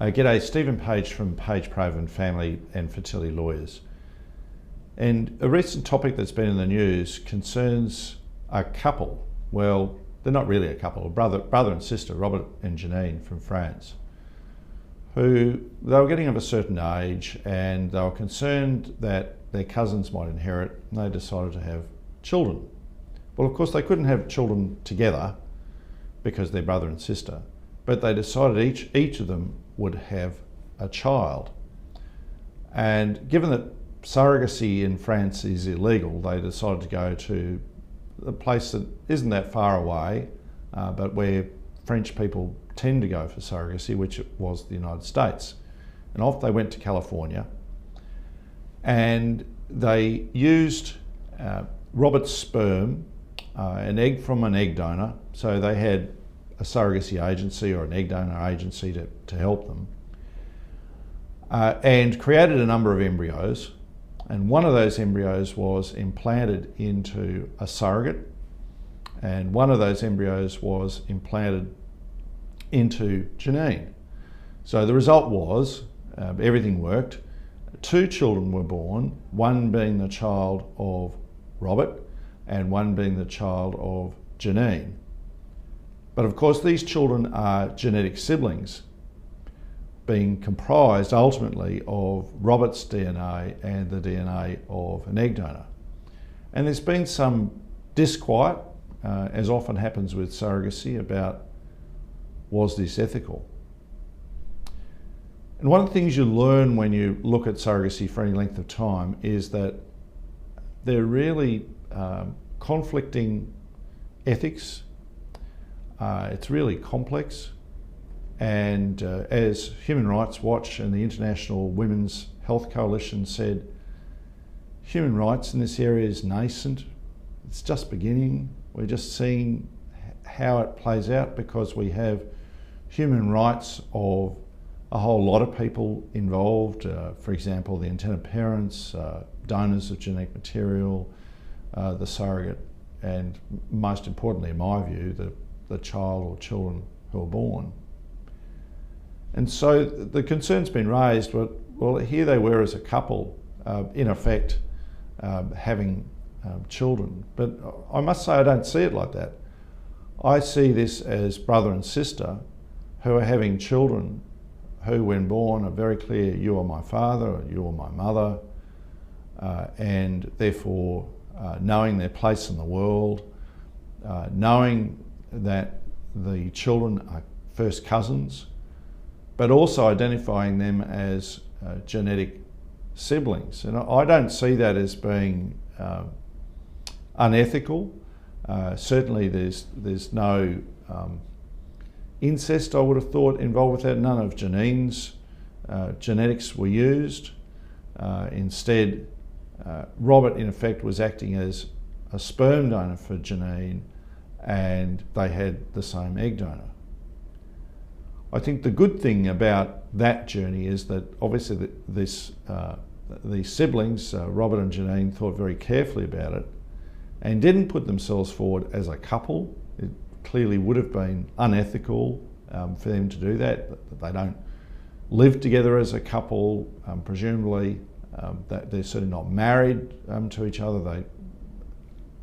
G'day, Stephen Page from Page Provan Family and Fertility Lawyers. And a recent topic that's been in the news concerns a couple. Well, they're not really a couple, a brother and sister, Robert and Janine from France, who they were getting of a certain age and they were concerned that their cousins might inherit, and they decided to have children. Well, of course, they couldn't have children together because they're brother and sister, but they decided each of them would have a child. And given that surrogacy in France is illegal, they decided to go to a place that isn't that far away, but where French people tend to go for surrogacy, which was the United States. And off they went to California, and they used Robert's sperm, an egg from an egg donor. So they had a surrogacy agency or an egg donor agency to help them, and created a number of embryos. And one of those embryos was implanted into a surrogate, and one of those embryos was implanted into Janine. So the result was, everything worked. 2 children were born, one being the child of Robert and one being the child of Janine. But of course, these children are genetic siblings, being comprised ultimately of Robert's DNA and the DNA of an egg donor. And there's been some disquiet, as often happens with surrogacy, about was this ethical? And one of the things you learn when you look at surrogacy for any length of time is that there are really conflicting ethics. It's really complex, and as Human Rights Watch and the International Women's Health Coalition said, human rights in this area is nascent. It's just beginning. We're just seeing how it plays out, because we have human rights of a whole lot of people involved. For example, the intended parents, donors of genetic material, the surrogate, and most importantly, in my view, the child or children who are born. And so the concern's been raised, but well, here they were as a couple, in effect, having children. But I must say I don't see it like that. I see this as brother and sister who are having children who, when born, are very clear, you are my father, or you are my mother, and therefore knowing their place in the world, knowing that the children are first cousins, but also identifying them as genetic siblings. And I don't see that as being unethical. Certainly there's no incest, I would have thought, involved with that. None of Janine's genetics were used. Instead, Robert, in effect, was acting as a sperm donor for Janine, and they had the same egg donor. I think the good thing about that journey is that obviously these siblings, Robert and Janine, thought very carefully about it and didn't put themselves forward as a couple. It clearly would have been unethical for them to do that. They don't live together as a couple, presumably. They're certainly not married to each other. They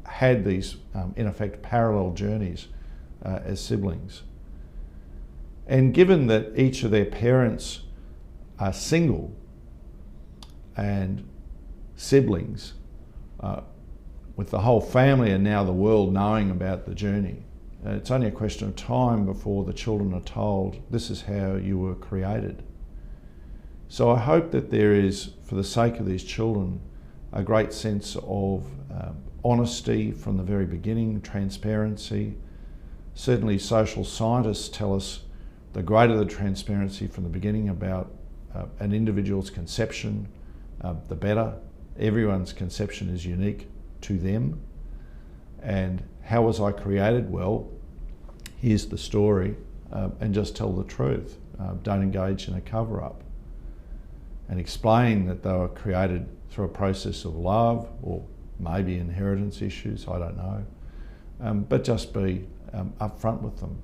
had these, in effect, parallel journeys as siblings. And given that each of their parents are single and siblings, with the whole family and now the world knowing about the journey, it's only a question of time before the children are told, this is how you were created. So I hope that there is, for the sake of these children, a great sense of honesty from the very beginning, transparency. Certainly social scientists tell us the greater the transparency from the beginning about an individual's conception, the better. Everyone's conception is unique to them. And how was I created? Well, here's the story, and just tell the truth. Don't engage in a cover-up. And explain that they were created through a process of love, or maybe inheritance issues, I don't know. But just be upfront with them.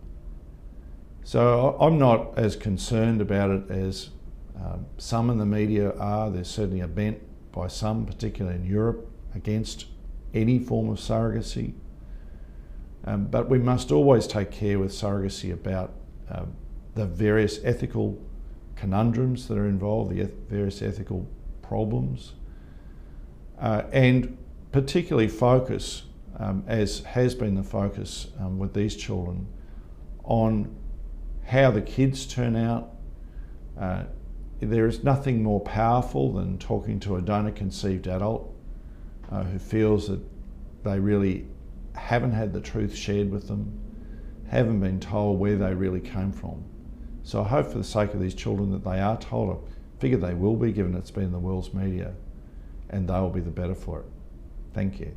So I'm not as concerned about it as some in the media are. There's certainly a bent by some, particularly in Europe, against any form of surrogacy. But we must always take care with surrogacy about the various ethical conundrums that are involved, the various ethical problems, and particularly focus, as has been the focus with these children, on how the kids turn out. There is nothing more powerful than talking to a donor-conceived adult who feels that they really haven't had the truth shared with them, haven't been told where they really came from. So I hope for the sake of these children that they are told. I figure they will be, given it's been in the world's media, and they will be the better for it. Thank you.